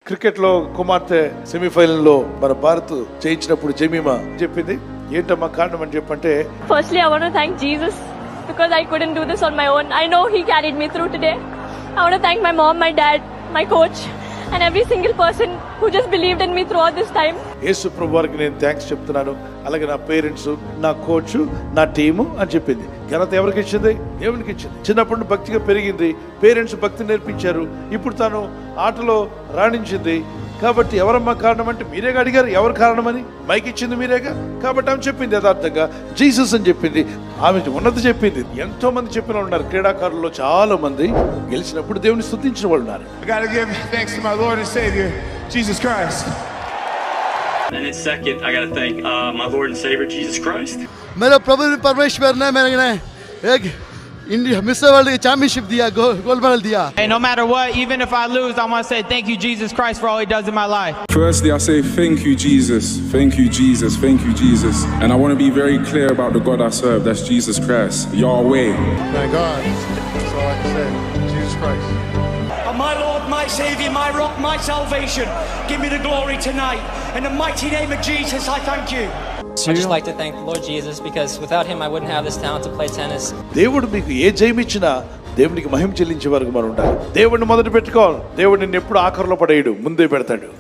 క్రికెట్లో కుమార్తె సెమీఫైనల్లో మన భారత్ జయించినప్పుడు జమీమా చెప్పింది, ఏంటమ్మా కారణం అని చెప్పంటే, Firstly, I want to thank Jesus because I couldn't do this on my own. I know He carried me through today. I want to thank my mom, my dad, my coach, and every single person who just believed in me throughout this time. యేసు ప్రభు వారికి నేను thanks చెప్తున్నాను, అలాగే నా parents, నా coach, నా team అని చెప్పింది. ఘనత ఎవరికి ఇచ్చింది? దేవునికి ఇచ్చింది. చిన్నప్పటి నుండి భక్తిగా పెరిగింది, పేరెంట్స్ భక్తి నేర్పించారు, ఇప్పుడు తాను ఆటలో రాణించింది. కాబట్టి ఎవరమ్మా కారణం అంటే మీరేగా అడిగారు, ఎవరు కారణమని? మైక్ ఇచ్చింది మీరేగా. కాబట్టి ఆమె చెప్పింది యథార్థంగా జీసస్ అని చెప్పింది. ఆమె ఉన్నది చెప్పింది. ఎంతో మంది చెప్పిన వాళ్ళు ఉన్నారు, క్రీడాకారుల్లో చాలా మంది గెలిచినప్పుడు దేవుని స్తుతించిన వాళ్ళు ఉన్నారు. I gotta give thanks to my Lord and Savior, Jesus Christ. And then second, I gotta thank my Lord and Savior, Jesus Christ. मेरा प्रभु परमेश्वर ने मैंने एक इंडिया मिस्टर वर्ल्ड चैंपियनशिप दिया, गोल्ड मेडल दिया. Hey, no matter what, even if I lose, I want to say thank you, Jesus Christ, for all He does in my life. Firstly, I say thank you, Jesus. Thank you, Jesus. Thank you, Jesus. And I want to be very clear about the God I serve. That's Jesus Christ, Yahweh. Thank God. That's all I can say. Jesus Christ. My Lord, my Savior, my rock, my salvation. Give me the glory tonight. In the mighty name of Jesus, I thank you. I just like to thank the Lord Jesus because without Him I wouldn't have this talent to play tennis. దేవుడు మీకు ఏ జయం ఇచ్చినా దేవునికి మహిమ చెల్లించే వరకు మనం ఉండాలి. దేవుడిని మొదట పెట్టుకోవాలి. దేవుడు నిన్ను ఎప్పుడు ఆఖరిలో పడేయడు, ముందే పెడతాడు.